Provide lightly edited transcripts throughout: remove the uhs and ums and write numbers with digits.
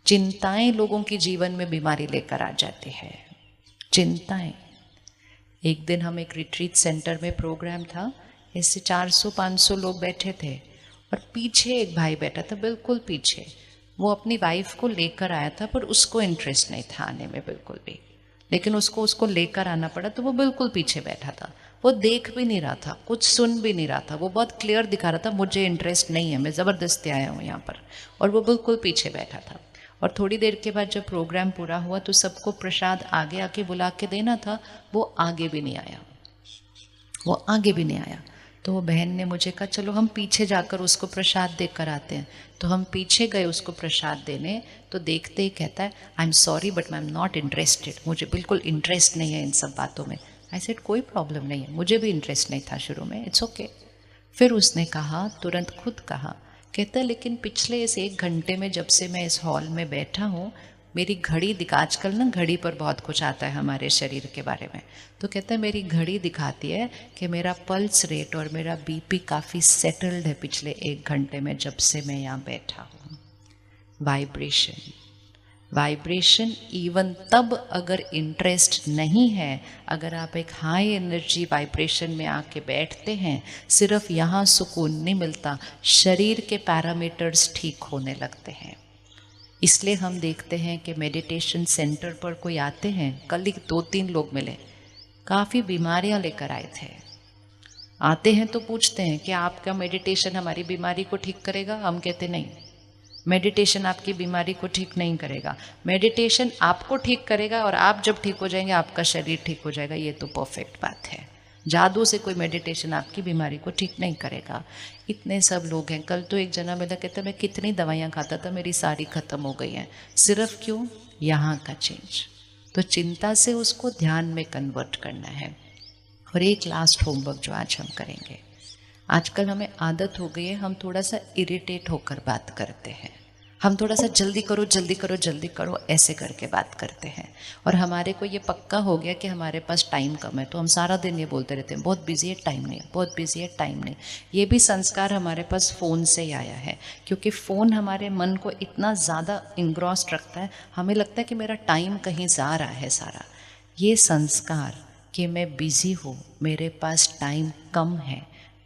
चिंताएं लोगों के जीवन में बीमारी लेकर आ जाती है। चिंताएं। एक दिन हम एक रिट्रीट सेंटर में प्रोग्राम था, ऐसे 400-500 लोग बैठे थे और पीछे एक भाई बैठा था, बिल्कुल पीछे। वो अपनी वाइफ को लेकर आया था पर उसको इंटरेस्ट नहीं था आने में बिल्कुल भी, लेकिन उसको लेकर आना पड़ा तो वो बिल्कुल पीछे बैठा था। वो देख भी नहीं रहा था, कुछ सुन भी नहीं रहा था, वो बहुत क्लियर दिखा रहा था मुझे इंटरेस्ट नहीं है, मैं ज़बरदस्ती आया हूँ यहाँ पर, और वो बिल्कुल पीछे बैठा था। और थोड़ी देर के बाद जब प्रोग्राम पूरा हुआ तो सबको प्रसाद आगे आके बुला के देना था, वो आगे भी नहीं आया, वो आगे भी नहीं आया। तो वो बहन ने मुझे कहा चलो हम पीछे जाकर उसको प्रसाद दे कर आते हैं। तो हम पीछे गए उसको प्रसाद देने, तो देखते ही कहता है I am sorry but I am not interested, मुझे बिल्कुल इंटरेस्ट नहीं है इन सब बातों में। आई सेड कोई प्रॉब्लम नहीं है, मुझे भी इंटरेस्ट नहीं था शुरू में, इट्स ओके। फिर उसने कहा, तुरंत खुद कहा, कहता है लेकिन पिछले इस 1 घंटे में जब से मैं इस हॉल में बैठा हूँ, मेरी घड़ी दिखा, आजकल ना घड़ी पर बहुत कुछ आता है हमारे शरीर के बारे में, तो कहता है मेरी घड़ी दिखाती है कि मेरा पल्स रेट और मेरा बीपी काफ़ी सेटल्ड है पिछले 1 घंटे में जब से मैं यहाँ बैठा हूँ। वाइब्रेशन। वाइब्रेशन इवन तब अगर इंटरेस्ट नहीं है, अगर आप एक हाई एनर्जी वाइब्रेशन में आके बैठते हैं, सिर्फ यहाँ सुकून नहीं मिलता, शरीर के पैरामीटर्स ठीक होने लगते हैं। इसलिए हम देखते हैं कि मेडिटेशन सेंटर पर कोई आते हैं, कल ही 2-3 लोग मिले, काफ़ी बीमारियां लेकर आए थे। आते हैं तो पूछते हैं कि आपका मेडिटेशन हमारी बीमारी को ठीक करेगा? हम कहते नहीं, मेडिटेशन आपकी बीमारी को ठीक नहीं करेगा, मेडिटेशन आपको ठीक करेगा और आप जब ठीक हो जाएंगे आपका शरीर ठीक हो जाएगा। ये तो परफेक्ट बात है। जादू से कोई मेडिटेशन आपकी बीमारी को ठीक नहीं करेगा। इतने सब लोग हैं। कल तो एक जना मेरा कहता मैं कितनी दवाइयाँ खाता था, मेरी सारी ख़त्म हो गई हैं। सिर्फ क्यों? यहाँ का चेंज। तो चिंता से उसको ध्यान में कन्वर्ट करना है। और एक लास्ट होमवर्क जो आज हम करेंगे, आजकल हमें आदत हो गई है, हम थोड़ा सा इरिटेट होकर बात करते हैं, हम थोड़ा सा जल्दी करो जल्दी करो जल्दी करो ऐसे करके बात करते हैं। और हमारे को ये पक्का हो गया कि हमारे पास टाइम कम है, तो हम सारा दिन ये बोलते रहते हैं बहुत बिजी है, टाइम नहीं है, बहुत बिजी है, टाइम नहीं। ये भी संस्कार हमारे पास फ़ोन से ही आया है, क्योंकि फ़ोन हमारे मन को इतना ज़्यादा इंग्रॉस्ड रखता है, हमें लगता है कि मेरा टाइम कहीं जा रहा है सारा। ये संस्कार कि मैं बिज़ी हूँ, मेरे पास टाइम कम है,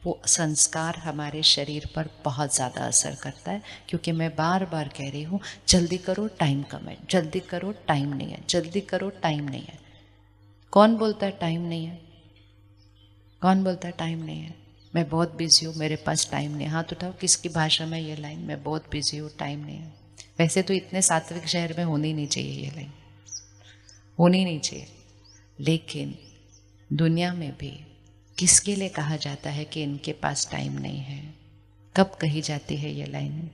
वो संस्कार हमारे शरीर पर बहुत ज़्यादा असर करता है। क्योंकि मैं बार बार कह रही हूँ जल्दी करो टाइम कम है, जल्दी करो टाइम नहीं है, जल्दी करो टाइम नहीं है। कौन बोलता है टाइम नहीं है? कौन बोलता है टाइम नहीं है? मैं बहुत बिजी हूँ, मेरे पास टाइम नहीं है। हाथ उठाओ, किसकी भाषा में ये लाइन, मैं बहुत बिजी हूँ, टाइम नहीं है? वैसे तो इतने सात्विक शहर में होनी नहीं चाहिए ये लाइन, होनी नहीं चाहिए, लेकिन दुनिया में भी किसके लिए कहा जाता है कि इनके पास टाइम नहीं है? कब कही जाती है ये लाइन?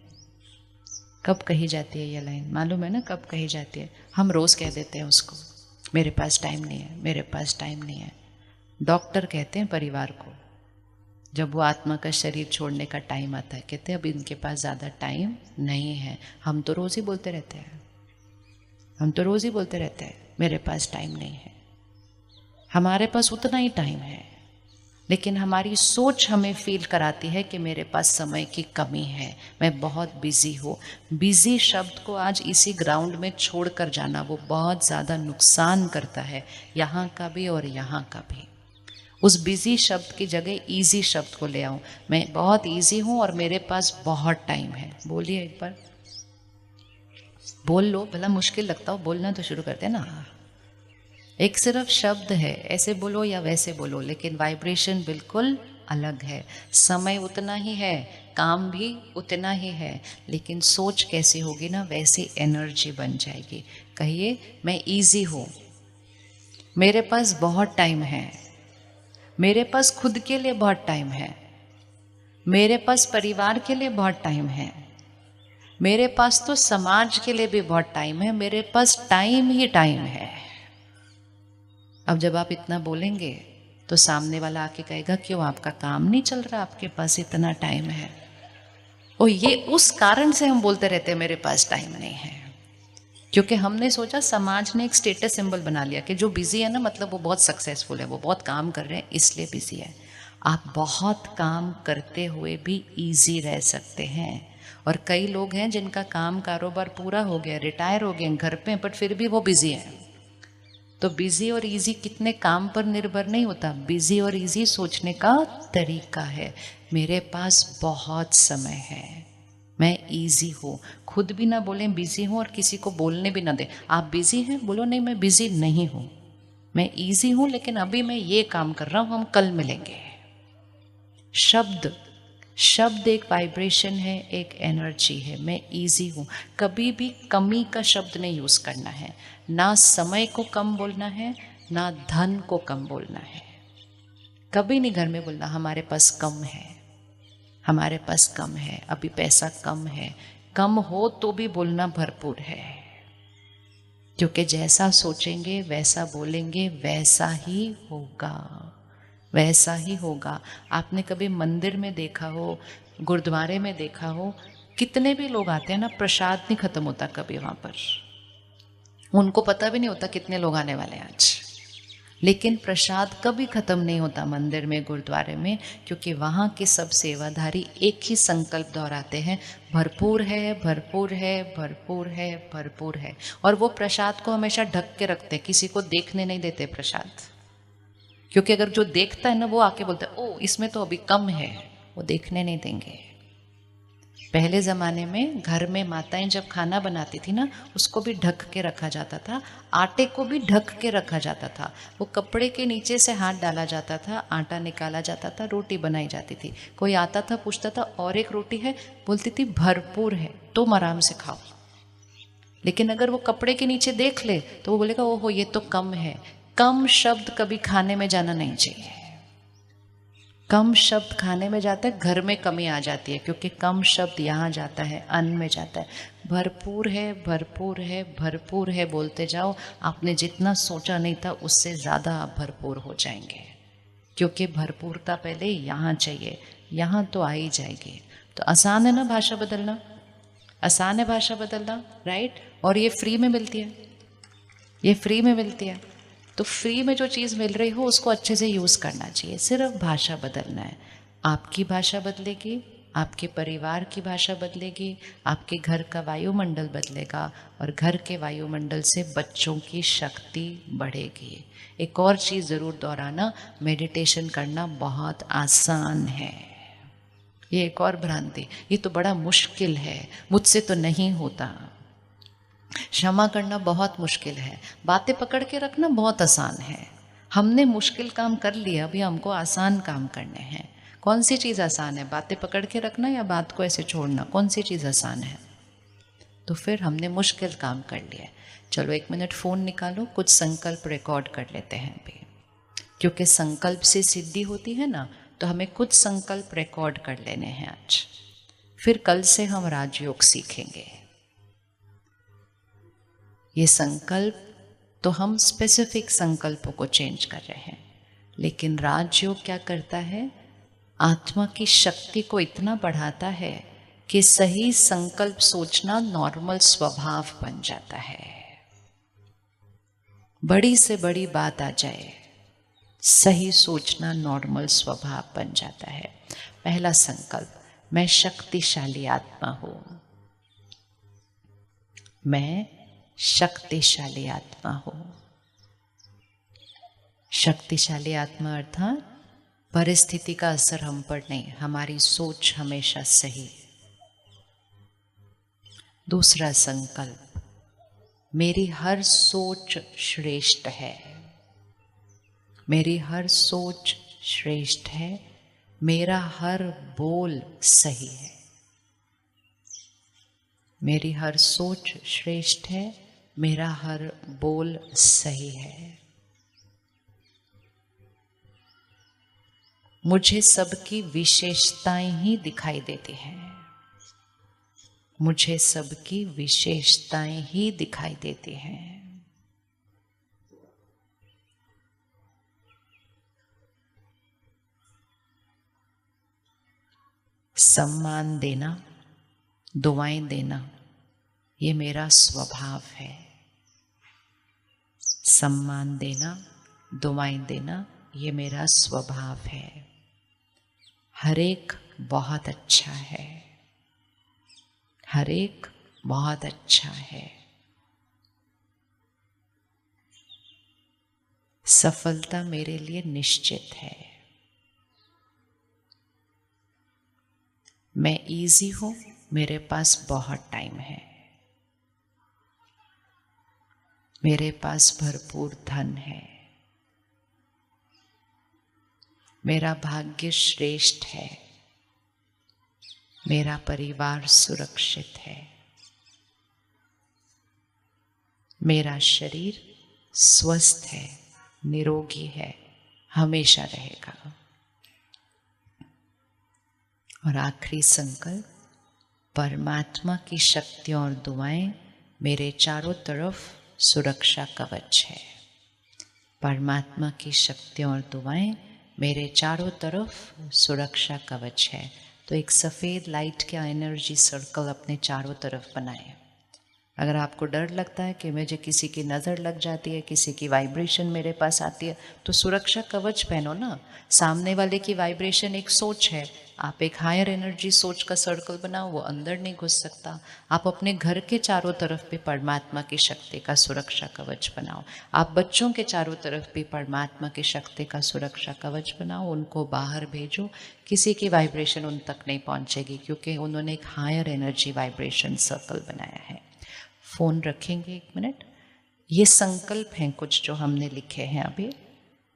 कब कही जाती है ये लाइन? मालूम है ना कब कही जाती है? हम रोज़ कह देते हैं उसको, मेरे पास टाइम नहीं है, मेरे पास टाइम नहीं है। डॉक्टर कहते हैं परिवार को, जब वो आत्मा का शरीर छोड़ने का टाइम आता है, कहते हैं अब इनके पास ज़्यादा टाइम नहीं है। हम तो रोज़ ही बोलते रहते हैं, हम तो रोज़ ही बोलते रहते हैं मेरे पास टाइम नहीं है। हमारे पास उतना ही टाइम है, लेकिन हमारी सोच हमें फील कराती है कि मेरे पास समय की कमी है, मैं बहुत बिजी हूँ। बिजी शब्द को आज इसी ग्राउंड में छोड़कर जाना वो बहुत ज़्यादा नुकसान करता है, यहाँ का भी और यहाँ का भी। उस बिजी शब्द की जगह ईजी शब्द को ले आऊँ, मैं बहुत ईजी हूँ और मेरे पास बहुत टाइम है। बोलिए एक बार, बोल लो, भला मुश्किल लगता हो बोलना तो शुरू करते हैं ना। एक सिर्फ शब्द है, ऐसे बोलो या वैसे बोलो, लेकिन वाइब्रेशन बिल्कुल अलग है। समय उतना ही है, काम भी उतना ही है, लेकिन सोच कैसी होगी ना वैसी एनर्जी बन जाएगी। कहिए मैं इजी हूँ, मेरे पास बहुत टाइम है, मेरे पास खुद के लिए बहुत टाइम है, मेरे पास परिवार के लिए बहुत टाइम है, मेरे पास तो समाज के लिए भी बहुत टाइम है, मेरे पास टाइम ही टाइम है। अब जब आप इतना बोलेंगे तो सामने वाला आके कहेगा क्यों आपका काम नहीं चल रहा, आपके पास इतना टाइम है। और ये उस कारण से हम बोलते रहते हैं मेरे पास टाइम नहीं है, क्योंकि हमने सोचा, समाज ने एक स्टेटस सिंबल बना लिया कि जो बिजी है ना मतलब वो बहुत सक्सेसफुल है, वो बहुत काम कर रहे हैं इसलिए बिजी है। आप बहुत काम करते हुए भी इजी रह सकते हैं। और कई लोग हैं जिनका काम कारोबार पूरा हो गया, रिटायर हो गए, घर पे, बट फिर भी वो बिजी हैं। तो बिजी और इजी कितने काम पर निर्भर नहीं होता, बिजी और इजी सोचने का तरीका है। मेरे पास बहुत समय है, मैं इजी हूँ। खुद भी ना बोलें बिजी हूँ और किसी को बोलने भी ना दें। आप बिजी हैं, बोलो नहीं मैं बिजी नहीं हूँ, मैं इजी हूँ, लेकिन अभी मैं ये काम कर रहा हूँ, हम कल मिलेंगे। शब्द शब्द एक वाइब्रेशन है, एक एनर्जी है। मैं इजी हूँ, कभी भी कमी का शब्द नहीं यूज करना है। ना समय को कम बोलना है, ना धन को कम बोलना है। कभी नहीं घर में बोलना हमारे पास कम है, हमारे पास कम है, अभी पैसा कम है। कम हो तो भी बोलना भरपूर है, क्योंकि जैसा सोचेंगे वैसा बोलेंगे, वैसा ही होगा, वैसा ही होगा। आपने कभी मंदिर में देखा हो, गुरुद्वारे में देखा हो, कितने भी लोग आते हैं ना, प्रसाद नहीं खत्म होता कभी वहाँ पर। उनको पता भी नहीं होता कितने लोग आने वाले हैं आज, लेकिन प्रसाद कभी खत्म नहीं होता मंदिर में, गुरुद्वारे में, क्योंकि वहाँ के सब सेवाधारी एक ही संकल्प दोहराते हैं, भरपूर है, भरपूर है, भरपूर है, भरपूर है। और वो प्रसाद को हमेशा ढक के रखते हैं, किसी को देखने नहीं देते प्रसाद, क्योंकि अगर जो देखता है ना वो आके बोलता है ओ इसमें तो अभी कम है, वो देखने नहीं देंगे। पहले ज़माने में घर में माताएं जब खाना बनाती थी ना, उसको भी ढक के रखा जाता था, आटे को भी ढक के रखा जाता था। वो कपड़े के नीचे से हाथ डाला जाता था, आटा निकाला जाता था, रोटी बनाई जाती थी। कोई आता था, पूछता था और एक रोटी है, बोलती थी भरपूर है, तुम आराम से खाओ। लेकिन अगर वो कपड़े के नीचे देख ले तो वो बोलेगा ओहो ये तो कम है। कम शब्द कभी खाने में जाना नहीं चाहिए। कम शब्द खाने में जाता है, घर में कमी आ जाती है, क्योंकि कम शब्द यहाँ जाता है, अन्न में जाता है। भरपूर है, भरपूर है, भरपूर है बोलते जाओ। आपने जितना सोचा नहीं था उससे ज़्यादा आप भरपूर हो जाएंगे, क्योंकि भरपूरता पहले यहाँ चाहिए, यहाँ तो आ ही जाएगी। तो आसान है ना भाषा बदलना, आसान है भाषा बदलना, राइट। और ये फ्री में मिलती है, ये फ्री में मिलती है। तो फ्री में जो चीज़ मिल रही हो उसको अच्छे से यूज़ करना चाहिए, सिर्फ भाषा बदलना है। आपकी भाषा बदलेगी, आपके परिवार की भाषा बदलेगी, आपके घर का वायुमंडल बदलेगा, और घर के वायुमंडल से बच्चों की शक्ति बढ़ेगी। एक और चीज़ ज़रूर दोहराना, मेडिटेशन करना बहुत आसान है। ये एक और भ्रांति, ये तो बड़ा मुश्किल है, मुझसे तो नहीं होता। क्षमा करना बहुत मुश्किल है, बातें पकड़ के रखना बहुत आसान है। हमने मुश्किल काम कर लिया, अभी हमको आसान काम करने हैं। कौन सी चीज़ आसान है, बातें पकड़ के रखना या बात को ऐसे छोड़ना? कौन सी चीज़ आसान है? तो फिर हमने मुश्किल काम कर लिया। चलो 1 मिनट फ़ोन निकालो, कुछ संकल्प रिकॉर्ड कर लेते हैं अभी, क्योंकि संकल्प से सिद्धि होती है ना, तो हमें कुछ संकल्प रिकॉर्ड कर लेने हैं आज। फिर कल से हम राजयोग सीखेंगे। ये संकल्प तो हम स्पेसिफिक संकल्पों को चेंज कर रहे हैं, लेकिन राजयोग क्या करता है, आत्मा की शक्ति को इतना बढ़ाता है कि सही संकल्प सोचना नॉर्मल स्वभाव बन जाता है। बड़ी से बड़ी बात आ जाए, सही सोचना नॉर्मल स्वभाव बन जाता है। पहला संकल्प, मैं शक्तिशाली आत्मा हूं। मैं शक्तिशाली आत्मा हूं। शक्तिशाली आत्मा अर्थात परिस्थिति का असर हम पर नहीं, हमारी सोच हमेशा सही। दूसरा संकल्प, मेरी हर सोच श्रेष्ठ है। मेरी हर सोच श्रेष्ठ है, मेरा हर बोल सही है। मेरी हर सोच श्रेष्ठ है, मेरा हर बोल सही है। मुझे सबकी विशेषताएं ही दिखाई देती हैं। मुझे सबकी विशेषताएं ही दिखाई देती हैं। सम्मान देना, दुआएं देना, ये मेरा स्वभाव है। सम्मान देना, दुआएं देना, ये मेरा स्वभाव है। हर एक बहुत अच्छा है। हर एक बहुत अच्छा है। सफलता मेरे लिए निश्चित है। मैं इजी हूं, मेरे पास बहुत टाइम है। मेरे पास भरपूर धन है। मेरा भाग्य श्रेष्ठ है। मेरा परिवार सुरक्षित है। मेरा शरीर स्वस्थ है, निरोगी है, हमेशा रहेगा। और आखिरी संकल्प, परमात्मा की शक्ति और दुआएं मेरे चारों तरफ सुरक्षा कवच है। परमात्मा की शक्ति और दुआएं मेरे चारों तरफ सुरक्षा कवच है। तो एक सफ़ेद लाइट का एनर्जी सर्कल अपने चारों तरफ बनाएं। अगर आपको डर लगता है कि मुझे किसी की नज़र लग जाती है, किसी की वाइब्रेशन मेरे पास आती है, तो सुरक्षा कवच पहनो ना। सामने वाले की वाइब्रेशन एक सोच है, आप एक हायर एनर्जी सोच का सर्कल बनाओ, वो अंदर नहीं घुस सकता। आप अपने घर के चारों तरफ भी परमात्मा की शक्ति का सुरक्षा कवच बनाओ। आप बच्चों के चारों तरफ भी परमात्मा की शक्ति का सुरक्षा कवच बनाओ। उनको बाहर भेजो, किसी की वाइब्रेशन उन तक नहीं पहुंचेगी, क्योंकि उन्होंने एक हायर एनर्जी वाइब्रेशन सर्कल बनाया है। फ़ोन रखेंगे 1 मिनट। ये संकल्प हैं कुछ जो हमने लिखे हैं अभी,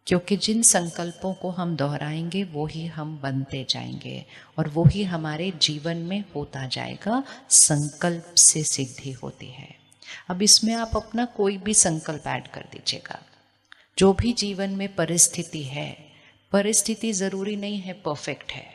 क्योंकि जिन संकल्पों को हम दोहराएंगे वो ही हम बनते जाएंगे और वो ही हमारे जीवन में होता जाएगा। संकल्प से सिद्धि होती है। अब इसमें आप अपना कोई भी संकल्प ऐड कर दीजिएगा। जो भी जीवन में परिस्थिति है, परिस्थिति ज़रूरी नहीं है परफेक्ट है,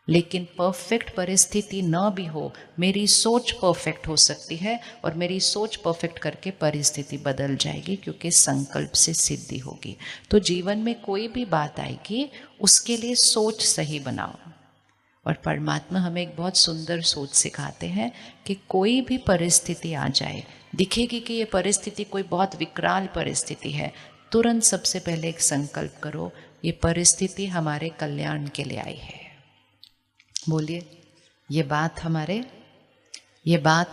लेकिन परफेक्ट परिस्थिति न भी हो, मेरी सोच परफेक्ट हो सकती है और मेरी सोच परफेक्ट करके परिस्थिति बदल जाएगी, क्योंकि संकल्प से सिद्धि होगी। तो जीवन में कोई भी बात आएगी, उसके लिए सोच सही बनाओ। और परमात्मा हमें एक बहुत सुंदर सोच सिखाते हैं कि कोई भी परिस्थिति आ जाए, दिखेगी कि ये परिस्थिति कोई बहुत विकराल परिस्थिति है, तुरंत सबसे पहले एक संकल्प करो, ये परिस्थिति हमारे कल्याण के लिए आई है। बोलिए, ये बात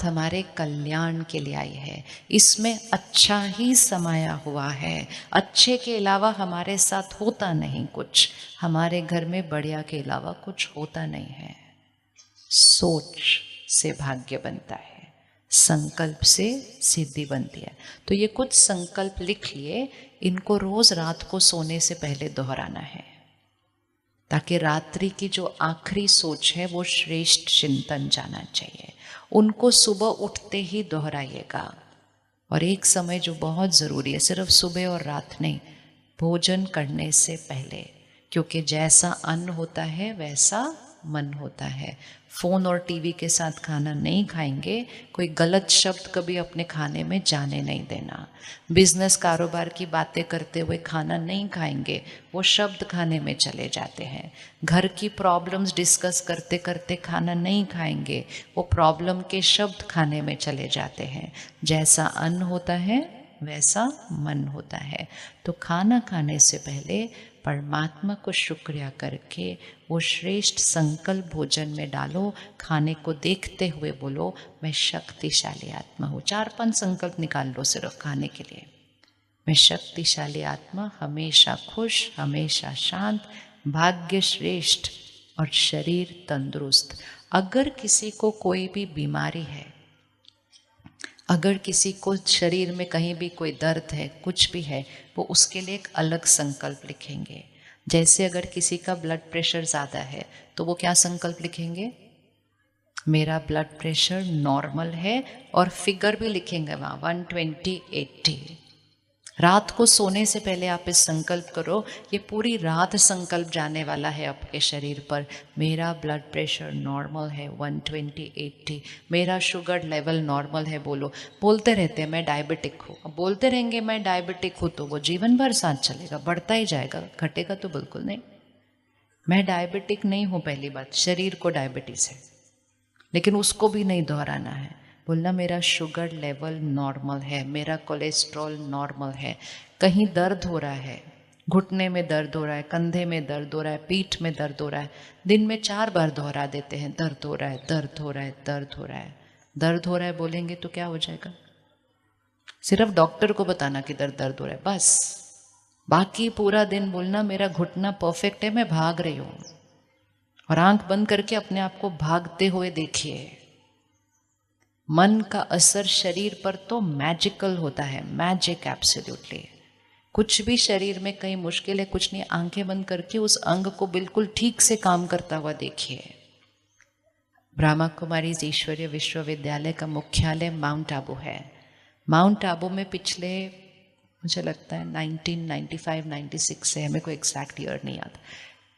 हमारे कल्याण के लिए आई है। इसमें अच्छा ही समाया हुआ है। अच्छे के अलावा हमारे साथ होता नहीं कुछ। हमारे घर में बढ़िया के अलावा कुछ होता नहीं है। सोच से भाग्य बनता है, संकल्प से सिद्धि बनती है। तो ये कुछ संकल्प लिख लिए, इनको रोज रात को सोने से पहले दोहराना है, ताकि रात्रि की जो आखिरी सोच है वो श्रेष्ठ चिंतन जाना चाहिए। उनको सुबह उठते ही दोहराइएगा। और एक समय जो बहुत ज़रूरी है, सिर्फ सुबह और रात नहीं, भोजन करने से पहले, क्योंकि जैसा अन्न होता है वैसा मन होता है। फ़ोन और टीवी के साथ खाना नहीं खाएंगे, कोई गलत शब्द कभी अपने खाने में जाने नहीं देना। बिजनेस कारोबार की बातें करते हुए खाना नहीं खाएंगे, वो शब्द खाने में चले जाते हैं। घर की प्रॉब्लम्स डिस्कस करते करते खाना नहीं खाएंगे, वो प्रॉब्लम के शब्द खाने में चले जाते हैं। जैसा अन्न होता है वैसा मन होता है। तो खाना खाने से पहले परमात्मा को शुक्रिया करके वो श्रेष्ठ संकल्प भोजन में डालो। खाने को देखते हुए बोलो, मैं शक्तिशाली आत्मा हूँ। 4-5 संकल्प निकाल लो सिर्फ खाने के लिए। मैं शक्तिशाली आत्मा, हमेशा खुश, हमेशा शांत, भाग्य श्रेष्ठ और शरीर तंदुरुस्त। अगर किसी को कोई भी बीमारी है, अगर किसी को शरीर में कहीं भी कोई दर्द है, कुछ भी है, वो उसके लिए एक अलग संकल्प लिखेंगे। जैसे अगर किसी का ब्लड प्रेशर ज़्यादा है तो वो क्या संकल्प लिखेंगे, मेरा ब्लड प्रेशर नॉर्मल है, और फिगर भी लिखेंगे वहाँ 120/80। रात को सोने से पहले आप इस संकल्प करो, ये पूरी रात संकल्प जाने वाला है आपके शरीर पर। मेरा ब्लड प्रेशर नॉर्मल है 120/80, मेरा शुगर लेवल नॉर्मल है। बोलते रहते हैं मैं डायबिटिक हूँ। अब बोलते रहेंगे मैं डायबिटिक हूँ तो वो जीवन भर साथ चलेगा, बढ़ता ही जाएगा, घटेगा तो बिल्कुल नहीं। मैं डायबिटिक नहीं हूँ, पहली बात, शरीर को डायबिटीज़ है, लेकिन उसको भी नहीं दोहराना है। बोलना मेरा शुगर लेवल नॉर्मल है, मेरा कोलेस्ट्रॉल नॉर्मल है। कहीं दर्द हो रहा है, घुटने में दर्द हो रहा है, कंधे में दर्द हो रहा है, पीठ में दर्द हो रहा है, दिन में 4 बार दोहरा देते हैं, दर्द हो रहा है, दर्द हो रहा है, दर्द हो रहा है। दर्द हो रहा है बोलेंगे तो क्या हो जाएगा? सिर्फ डॉक्टर को बताना कि दर्द हो रहा है, बस। बाकी पूरा दिन बोलना मेरा घुटना परफेक्ट है, मैं भाग रही हूं। और आंख बंद करके अपने आप को भागते हुए देखिए। मन का असर शरीर पर तो मैजिकल होता है, मैजिक एब्सोल्युटली। कुछ भी शरीर में कहीं मुश्किल है, कुछ नहीं, आंखें बंद करके उस अंग को बिल्कुल ठीक से काम करता हुआ देखिए। ब्रह्मा कुमारी ईश्वरीय विश्वविद्यालय का मुख्यालय माउंट आबू है। माउंट आबू में पिछले मुझे लगता है 1995-96 से, हमें कोई एग्जैक्ट ईयर नहीं याद,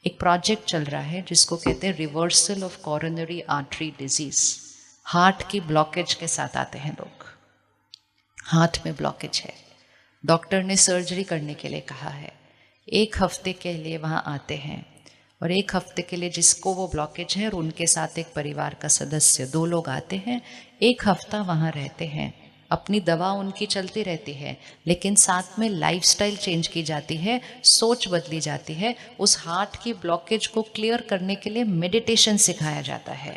एक प्रोजेक्ट चल रहा है जिसको कहते हैं reversal of coronary artery disease. Heart की ब्लॉकेज के साथ आते हैं लोग, हार्ट में ब्लॉकेज है, डॉक्टर ने सर्जरी करने के लिए कहा है। 1 हफ्ते के लिए वहाँ आते हैं और 1 हफ्ते के लिए जिसको वो ब्लॉकेज है और उनके साथ एक परिवार का सदस्य, 2 लोग आते हैं, 1 हफ्ता वहाँ रहते हैं। अपनी दवा उनकी चलती रहती है, लेकिन साथ में लाइफस्टाइल चेंज की जाती है, सोच बदली जाती है। उस हार्ट की ब्लॉकेज को क्लियर करने के लिए मेडिटेशन सिखाया जाता है।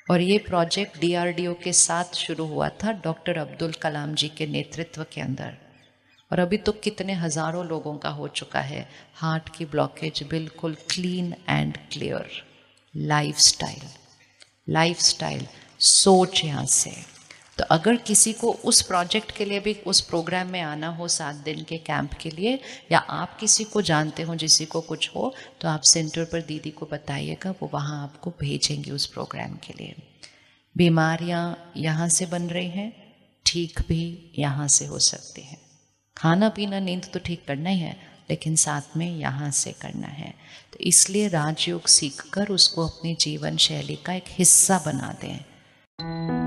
और ये प्रोजेक्ट DRDO के साथ शुरू हुआ था, डॉक्टर अब्दुल कलाम जी के नेतृत्व के अंदर। और अभी तो कितने हज़ारों लोगों का हो चुका है हार्ट की ब्लॉकेज बिल्कुल क्लीन एंड क्लियर। लाइफस्टाइल सोच यहाँ से। तो अगर किसी को उस प्रोजेक्ट के लिए भी उस प्रोग्राम में आना हो 7 दिन के कैंप के लिए, या आप किसी को जानते हो जिसी को कुछ हो, तो आप सेंटर पर दीदी को बताइएगा, वो वहाँ आपको भेजेंगे उस प्रोग्राम के लिए। बीमारियाँ यहाँ से बन रही हैं, ठीक भी यहाँ से हो सकती हैं। खाना पीना नींद तो ठीक करना ही है, लेकिन साथ में यहाँ से करना है। तो इसलिए राजयोग सीखकर उसको अपनी जीवन शैली का एक हिस्सा बना दें।